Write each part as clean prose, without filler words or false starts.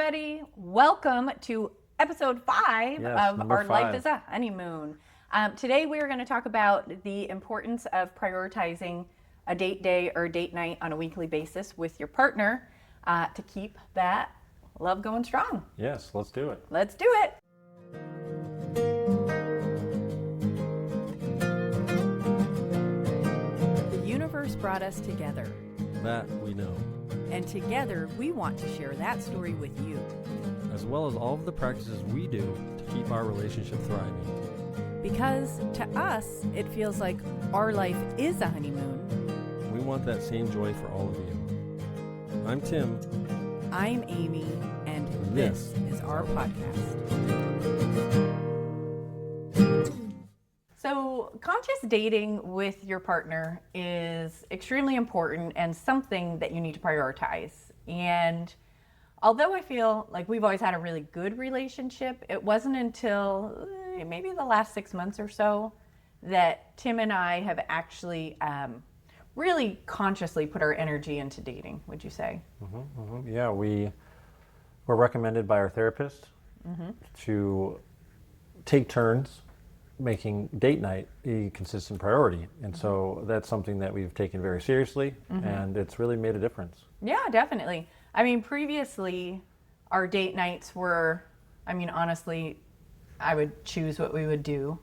everybody. Welcome to episode 5 of Our 5. Life is a Honeymoon. Today we're going to talk about the importance of prioritizing a date day or a date night on a weekly basis with your partner to keep that love going strong. Yes, let's do it. Let's do it. The universe brought us together. That we know. And together we want to share that story with you. As well as all of the practices we do to keep our relationship thriving. Because to us, it feels like our life is a honeymoon. We want that same joy for all of you. I'm Tim. I'm Amy, and this is our podcast. So, conscious dating with your partner is extremely important and something that you need to prioritize. And although I feel like we've always had a really good relationship, it wasn't until maybe the last 6 months or so that Tim and I have actually really consciously put our energy into dating, would you say? Yeah, we were recommended by our therapist to take turns making date night a consistent priority. And so that's something that we've taken very seriously, and it's really made a difference. Yeah, definitely. I mean, previously, our date nights were, honestly, I would choose what we would do,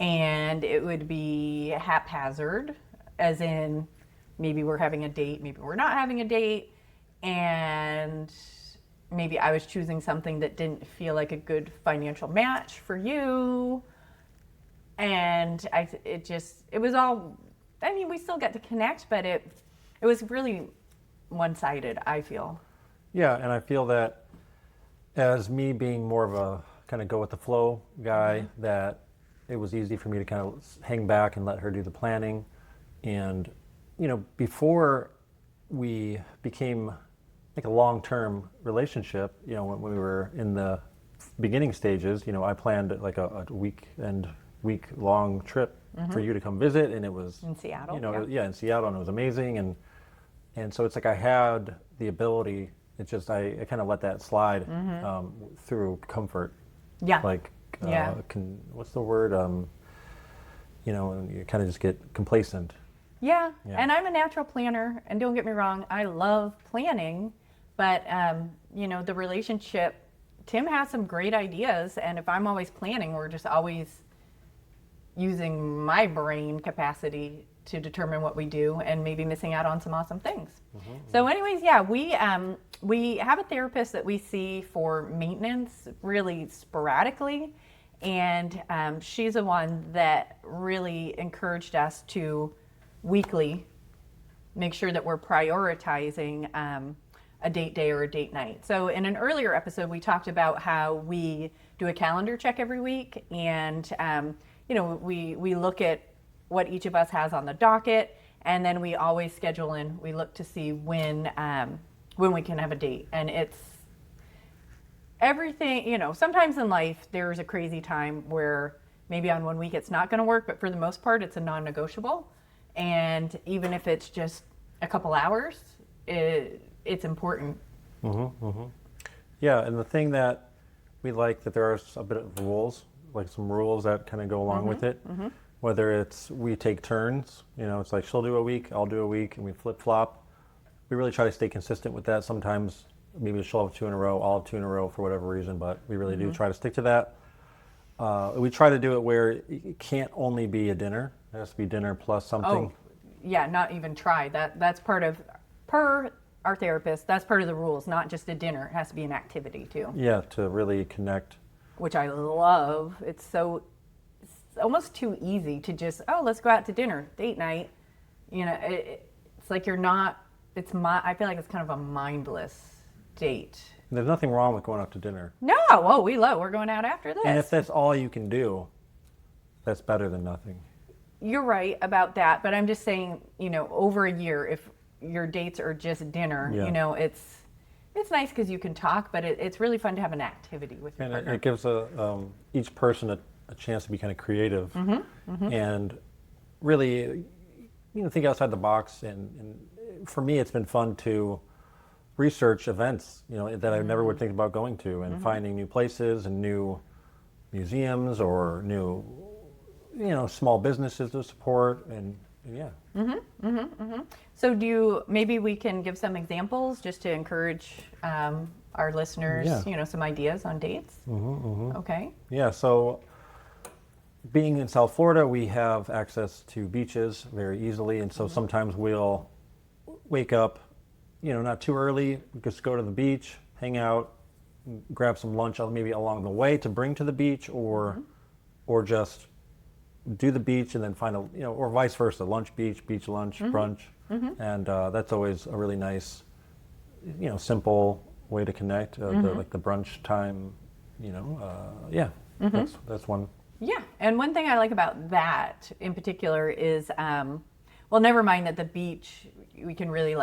and it would be haphazard, as in maybe we're having a date, maybe we're not having a date, and maybe I was choosing something that didn't feel like a good financial match for you. And it was all, we still get to connect, but it was really one-sided, I feel. Yeah, and I feel that as me being more of a kind of go with the flow guy, that it was easy for me to kind of hang back and let her do the planning. And, before we became like a long-term relationship, when we were in the beginning stages, I planned like a week-long trip for you to come visit, and it was in Seattle. In Seattle, and it was amazing, and so it's like I had the ability. It's just I kind of let that slide through comfort. Yeah. What's the word? You kind of just get complacent. Yeah, and I'm a natural planner, and don't get me wrong, I love planning, but the relationship, Tim has some great ideas, and if I'm always planning, we're just always using my brain capacity to determine what we do and maybe missing out on some awesome things. So anyways, we have a therapist that we see for maintenance really sporadically, and she's the one that really encouraged us to weekly make sure that we're prioritizing a date day or a date night. So in an earlier episode, we talked about how we do a calendar check every week, and we look at what each of us has on the docket, and then we always schedule in. We look to see when we can have a date, and it's everything. Sometimes in life there's a crazy time where maybe on one week it's not going to work, but for the most part it's a non-negotiable. And even if it's just a couple hours, it's important. Yeah, and the thing that we like that there are a bit of rules, like some rules that kind of go along with it. Whether it's we take turns, it's like she'll do a week, I'll do a week, and we flip-flop. We really try to stay consistent with that. Sometimes maybe she'll have 2 in a row, I'll have 2 in a row for whatever reason, but we really do try to stick to that. We try to do it where it can't only be a dinner. It has to be dinner plus something. Oh, yeah, not even try. That's part of, per our therapist, that's part of the rules, not just a dinner. It has to be an activity too. Yeah, to really connect. Which I love. It's almost too easy to just, let's go out to dinner, date night. It's like you're not, I feel like it's kind of a mindless date. There's nothing wrong with going out to dinner. No, we're going out after this. And if that's all you can do, that's better than nothing. You're right about that, but I'm just saying, over a year, if your dates are just dinner, it's nice because you can talk, but it's really fun to have an activity with your partner. And it gives each person a chance to be kind of creative and really, think outside the box. And for me, it's been fun to research events, that I never would think about going to, and finding new places and new museums or new, small businesses to support, and yeah. So maybe we can give some examples just to encourage our listeners, Yeah. some ideas on dates. Okay. Yeah, so being in South Florida, we have access to beaches very easily, and so sometimes we'll wake up, not too early, just go to the beach, hang out, grab some lunch maybe along the way to bring to the beach, or just do the beach and then find or vice versa, lunch beach, beach lunch, brunch, and that's always a really nice, simple way to connect. The brunch time, yeah, that's one. Yeah, and one thing I like about that in particular is, well, never mind that the beach we can really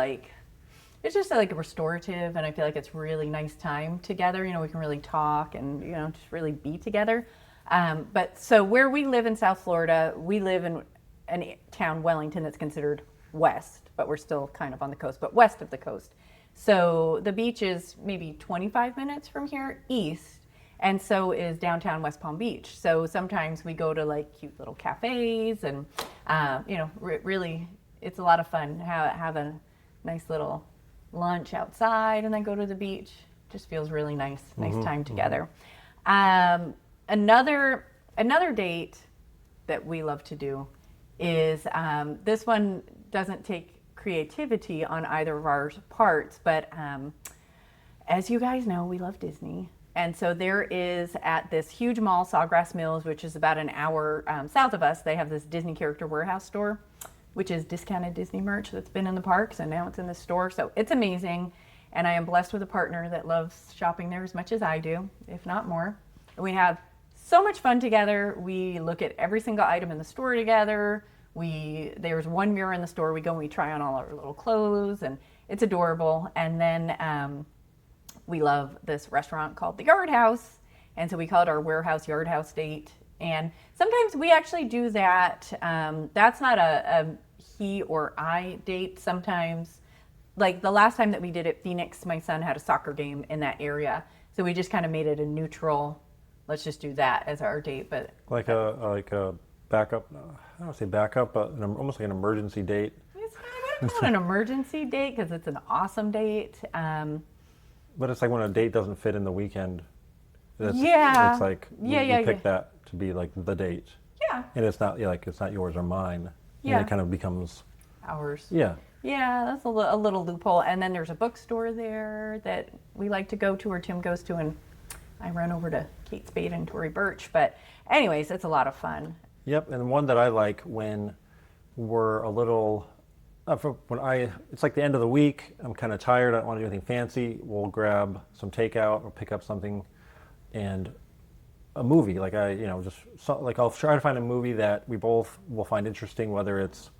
it's just like restorative, and I feel like it's really nice time together. We can really talk and just really be together. But so where we live in South Florida, we live in a town, Wellington, that's considered west, but we're still kind of on the coast, but west of the coast. So the beach is maybe 25 minutes from here east. And so is downtown West Palm Beach. So sometimes we go to cute little cafes and, really it's a lot of fun. Have a nice little lunch outside and then go to the beach. Just feels really nice time together. Another date that we love to do is, this one doesn't take creativity on either of our parts, but as you guys know, we love Disney. And so there is at this huge mall, Sawgrass Mills, which is about an hour south of us, they have this Disney Character Warehouse store, which is discounted Disney merch that's been in the parks, and now it's in the store. So it's amazing. And I am blessed with a partner that loves shopping there as much as I do, if not more. And we have so much fun together. We look at every single item in the store together. There's one mirror in the store. We go and we try on all our little clothes, and it's adorable. And then we love this restaurant called the Yard House, and so we call it our warehouse yard house date. And sometimes we actually do that. That's not a he or I date. Sometimes, like the last time that we did it, Phoenix, my son had a soccer game in that area, so we just kind of made it a neutral. Let's just do that as our date. But like a backup. I don't say backup, but almost like an emergency date. It's kind of an emergency date because it's an awesome date. But it's like when a date doesn't fit in the weekend. Yeah. It's like we pick that to be like the date. Yeah. And it's not it's not yours or mine. Yeah. And it kind of becomes ours. Yeah. Yeah, that's a little loophole. And then there's a bookstore there that we like to go to, or Tim goes to, and I run over to Kate Spade and Tory Burch. But anyways, it's a lot of fun. Yep, and one that I like when we're a little, it's like the end of the week, I'm kind of tired, I don't want to do anything fancy, we'll grab some takeout or pick up something, and a movie, I'll try to find a movie that we both will find interesting, whether it's,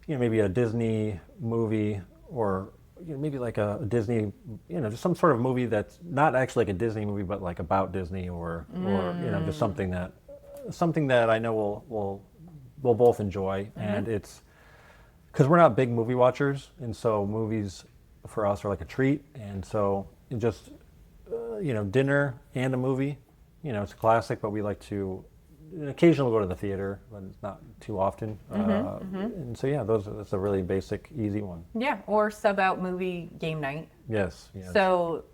maybe a Disney movie, or maybe like a Disney, just some sort of movie that's not actually like a Disney movie, but like about Disney, or just something that I know we'll both enjoy. And it's because we're not big movie watchers, and so movies for us are like a treat. And so just dinner and a movie, it's a classic, but we like to occasionally go to the theater, but it's not too often. And so that's a really basic, easy one. Yeah, or sub out movie game night. Yes. So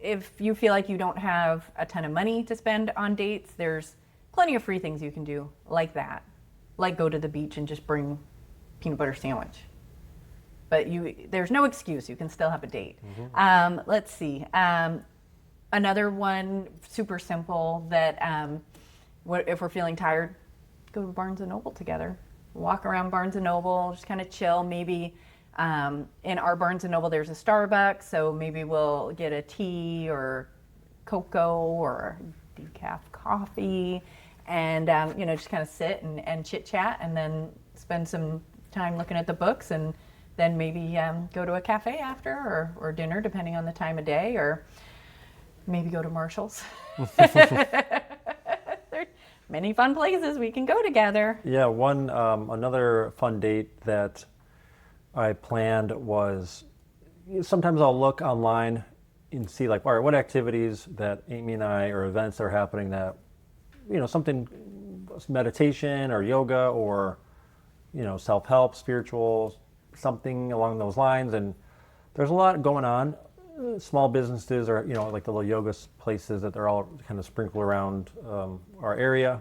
if you feel like you don't have a ton of money to spend on dates, there's plenty of free things you can do like that, like go to the beach and just bring peanut butter sandwich. But there's no excuse. You can still have a date. Let's see. Another one, super simple, that if we're feeling tired, go to Barnes & Noble together. Walk around Barnes & Noble, just kind of chill. Maybe in our Barnes & Noble there's a Starbucks, so maybe we'll get a tea or cocoa or decaf coffee, and just kind of sit and chit chat, and then spend some time looking at the books, and then maybe go to a cafe after, or dinner, depending on the time of day, or maybe go to Marshall's. There's many fun places we can go together. Yeah, another fun date that I planned was, sometimes I'll look online and see like, all right, what activities that Amy and I, or events that are happening that, something, meditation or yoga or, self-help, spiritual, something along those lines. And there's a lot going on. Small businesses or, like the little yoga places that they're all kind of sprinkled around our area.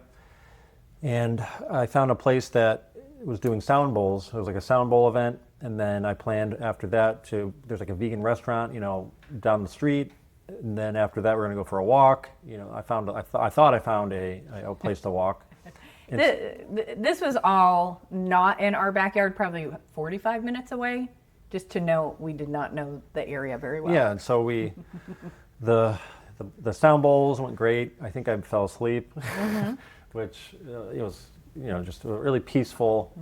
And I found a place that was doing sound bowls. It was like a sound bowl event. And then I planned after that there's like a vegan restaurant, down the street. And then after that, we're going to go for a walk. I thought I found a place to walk. This was all not in our backyard, probably 45 minutes away. Just to note, we did not know the area very well. Yeah, and so the sound bowls went great. I think I fell asleep, which it was just a really peaceful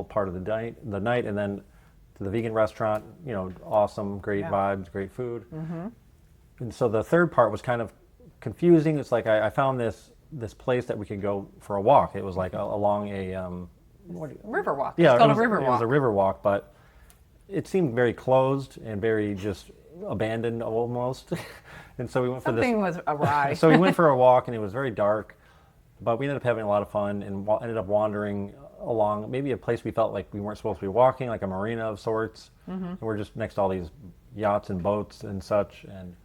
part of the night. And then to the vegan restaurant, awesome, great vibes, great food. And so the third part was kind of confusing. It's like I found this place that we could go for a walk. It was like along a river walk. Yeah, it's called a river walk. It was a river walk, but it seemed very closed and very just abandoned almost. And so we went Something was awry. So we went for a walk, and it was very dark, but we ended up having a lot of fun and ended up wandering along maybe a place we felt like we weren't supposed to be walking, like a marina of sorts. And we're just next to all these yachts and boats and such. And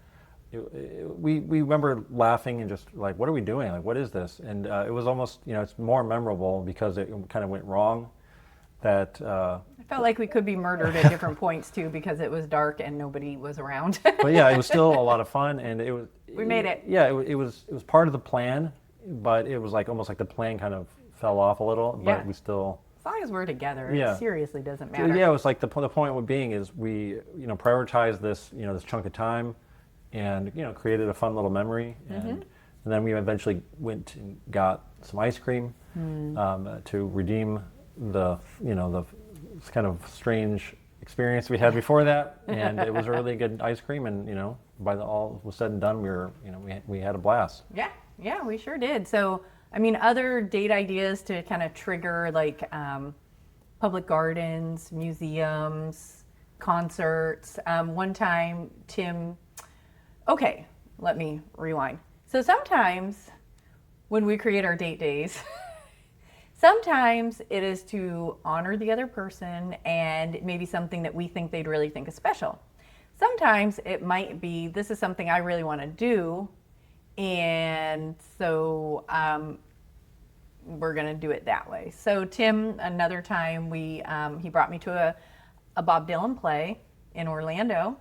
we remember laughing and just like, what are we doing? Like, what is this? And it was almost, it's more memorable because it kind of went wrong. That I felt like we could be murdered at different points too because it was dark and nobody was around. But yeah, it was still a lot of fun, and we made it. Yeah, it was part of the plan, but it was like almost like the plan kind of fell off a little. But we still, as long as we're together, it seriously doesn't matter. Yeah, it was like the point with being is we prioritized this this chunk of time, and created a fun little memory, and then we eventually went and got some ice cream to redeem the kind of strange experience we had before that. And it was a really good ice cream, and by all was said and done, we had a blast. Yeah, we sure did. So I mean, other date ideas to kind of trigger like public gardens, museums, concerts. One time okay, let me rewind. So sometimes when we create our date days, sometimes it is to honor the other person and maybe something that we think they'd really think is special. Sometimes it might be, this is something I really want to do, and so we're going to do it that way. So Tim, another time, he brought me to a Bob Dylan play in Orlando.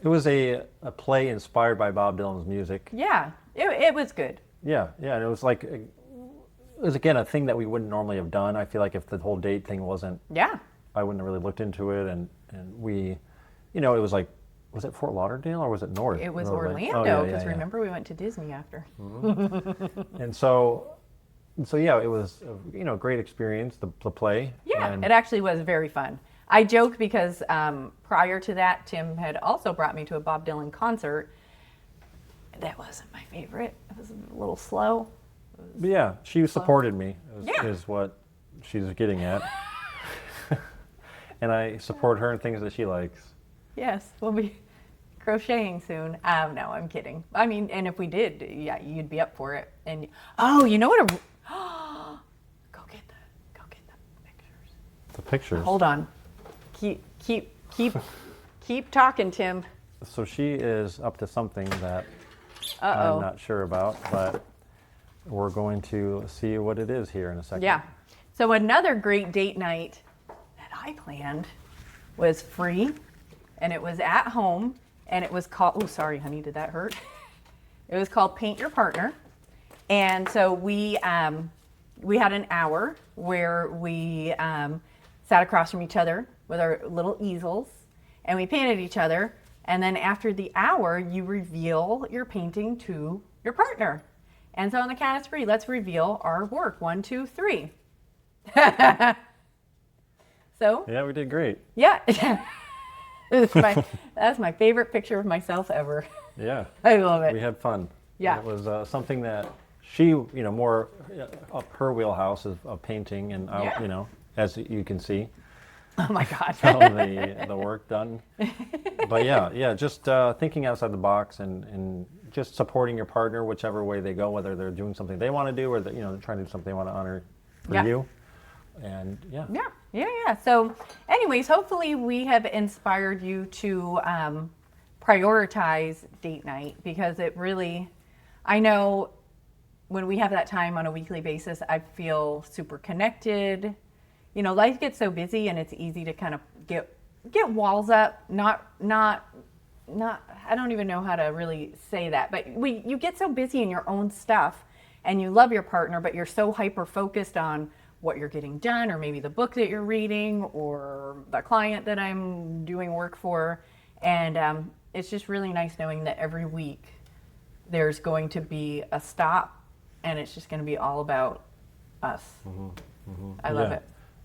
It was a play inspired by Bob Dylan's music. Yeah, it was good. Yeah, and it was like... It was, again, a thing that we wouldn't normally have done. I feel like if the whole date thing wasn't, I wouldn't have really looked into it. And we, it was like, was it Fort Lauderdale or was it North? It was Orlando, because remember we went to Disney after. And so yeah, it was a great experience, the play. Yeah, it actually was very fun. I joke because prior to that, Tim had also brought me to a Bob Dylan concert. That wasn't my favorite. It was a little slow. But yeah, she supported me, is what she's getting at. And I support her in things that she likes. Yes, we'll be crocheting soon. No, I'm kidding. I mean, and if we did, yeah, you'd be up for it. And you know what? Go get the pictures. The pictures. Hold on. Keep talking, Tim. So she is up to something that I'm not sure about, but we're going to see what it is here in a second. Yeah. So another great date night that I planned was free, and it was at home, and it was called, oh, sorry, honey, did that hurt? It was called Paint Your Partner. And so we had an hour where we sat across from each other with our little easels, and we painted each other. And then after the hour, you reveal your painting to your partner. And so on the count of three, let's reveal our work. 1, 2, 3. So yeah, we did great. Yeah. That's my favorite picture of myself ever. Yeah. I love it. We had fun. Yeah. It was something that she, more up her wheelhouse of painting, and, as you can see. Oh my God. the work done. But yeah, just thinking outside the box and just supporting your partner whichever way they go, whether they're doing something they want to do or they're trying to do something they want to honor for Yeah. you. And yeah. Yeah. So, anyways, hopefully we have inspired you to prioritize date night, because it really, I know when we have that time on a weekly basis, I feel super connected. Life gets so busy and it's easy to kind of get walls up. Not. I don't even know how to really say that, but you get so busy in your own stuff, and you love your partner, but you're so hyper focused on what you're getting done, or maybe the book that you're reading, or the client that I'm doing work for. And it's just really nice knowing that every week there's going to be a stop, and it's just going to be all about us. I love it.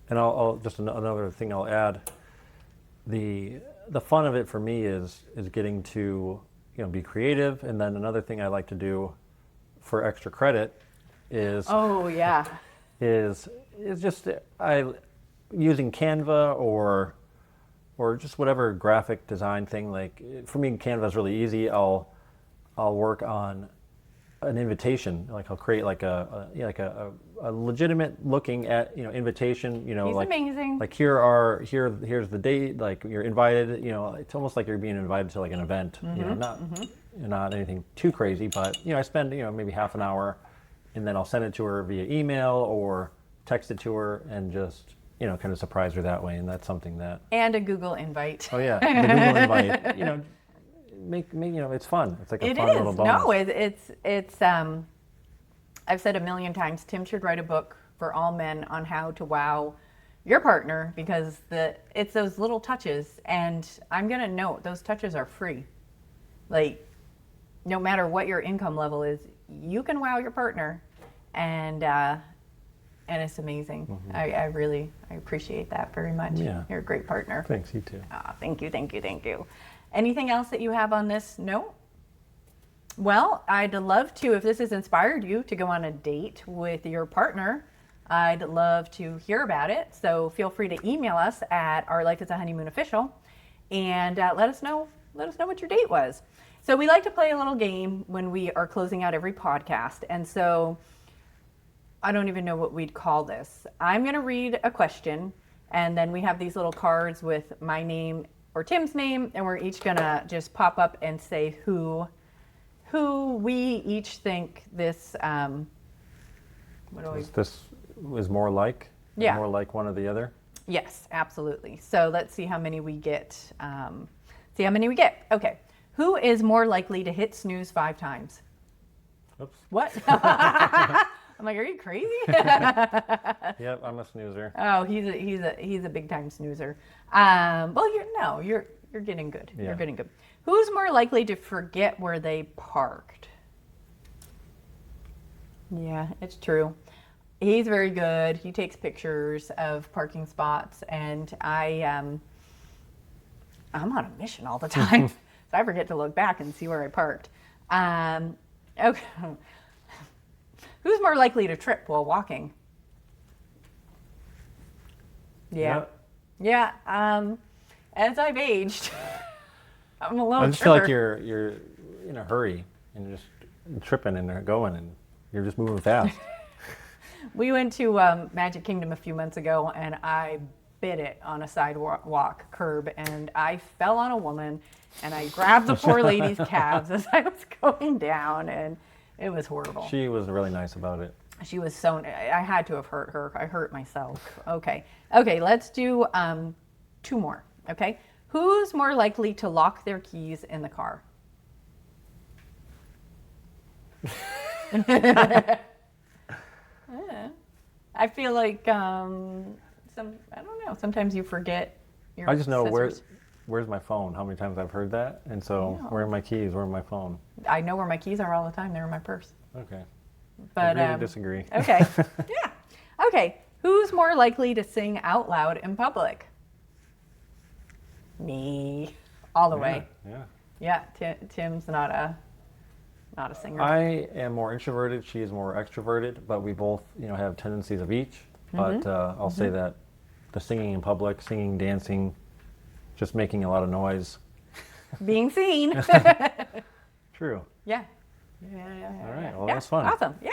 And I'll just another thing I'll add. The fun of it for me is getting to be creative, and then another thing I like to do for extra credit is is just using Canva or just whatever graphic design thing. Like for me, Canva is really easy. I'll work on an invitation. Like I'll create like a legitimate looking invitation. He's like amazing. Like here's the date. Like you're invited. It's almost like you're being invited to like an event. Not anything too crazy, but I spend maybe half an hour, and then I'll send it to her via email or text it to her, and just kind of surprise her that way. And that's something that and a Google invite. Oh yeah, the Google invite. Make it's fun. It's like a fun little bonus. No, it's I've said a million times, Tim should write a book for all men on how to wow your partner, because it's those little touches, and I'm gonna note those touches are free. Like, no matter what your income level is, you can wow your partner, and it's amazing. I really appreciate that very much. Yeah. You're a great partner. Thanks, you too. Thank you. Anything else that you have on this note? Well, I'd love to, if this has inspired you to go on a date with your partner, I'd love to hear about it. So feel free to email us at ourlifeisahoneymoonofficial and let us know what your date was. So we like to play a little game when we are closing out every podcast. And so I don't even know what we'd call this. I'm going to read a question, and then we have these little cards with my name or Tim's name, and we're each going to just pop up and say who we each think this, This is more like? Yeah. More like one or the other? Yes, absolutely. So let's see how many we get. Okay. Who is more likely to hit snooze 5 times? Oops. What? I'm like, are you crazy? Yep, I'm a snoozer. Oh, he's a big time snoozer. Well, you're getting good. Yeah. You're getting good. Who's more likely to forget where they parked? Yeah, it's true. He's very good. He takes pictures of parking spots, and I'm on a mission all the time, so I forget to look back and see where I parked. Okay. Who's more likely to trip while walking? Yeah. As I've aged, I'm a little. I just feel like you're in a hurry and you're just tripping and going, and you're just moving fast. We went to Magic Kingdom a few months ago, and I bit it on a sidewalk curb, and I fell on a woman, and I grabbed the poor lady's calves as I was going down, and it was horrible. She was really nice about it. She was so. I had to have hurt her. I hurt myself. Okay. Let's do 2 more. Okay. Who's more likely to lock their keys in the car? I feel like I don't know. Sometimes you forget your. I just know scissors. where's my phone. How many times I've heard that, and so where are my keys? Where are my phone? I know where my keys are all the time. They're in my purse. Okay. But Agree to disagree. Okay. Yeah. Okay. Who's more likely to sing out loud in public? Me, all the way. Yeah. Yeah. Tim's not a singer. I am more introverted. She is more extroverted, but we both, have tendencies of each. But I'll say that the singing in public, singing, dancing, just making a lot of noise. Being seen. True. Yeah. All right. Well, Yeah, that's fun. awesome. Yeah.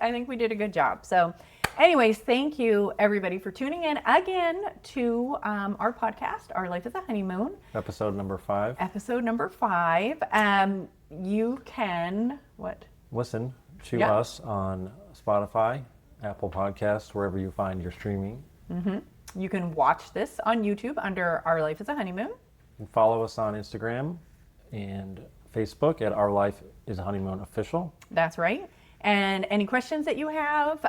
I think we did a good job. So, anyways, thank you everybody for tuning in again to our podcast, Our Life is a Honeymoon, Episode number 5. episode number 5. You can Listen to Yeah. us on Spotify, Apple Podcasts, wherever you find your streaming. You can watch this on YouTube under Our Life is a Honeymoon. And follow us on Instagram and Facebook at Our Life is a Honeymoon Official. That's right. And any questions that you have,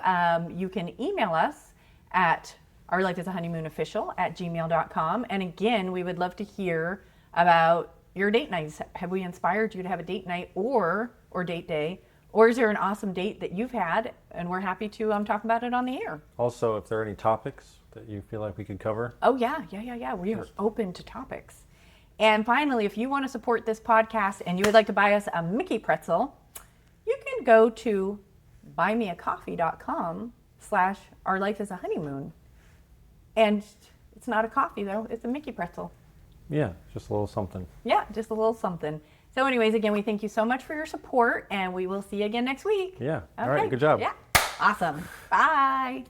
you can email us at ourlifeisahoneymoonofficial@gmail.com. And again, we would love to hear about your date nights. Have we inspired you to have a date night or date day? Or is there an awesome date that you've had? And we're happy to talk about it on the air. Also, if there are any topics that you feel like we could cover, Oh, yeah. We are open to topics. And finally, if you want to support this podcast and you would like to buy us a Mickey pretzel, you can go to buymeacoffee.com/ourlifeisahoneymoon. And it's not a coffee, though. It's a Mickey pretzel. yeah, just a little something. Yeah, just a little something. So anyways, again, we thank you so much for your support, and we will see you again next week. Yeah. All right. Good job. Yeah. Awesome. Bye.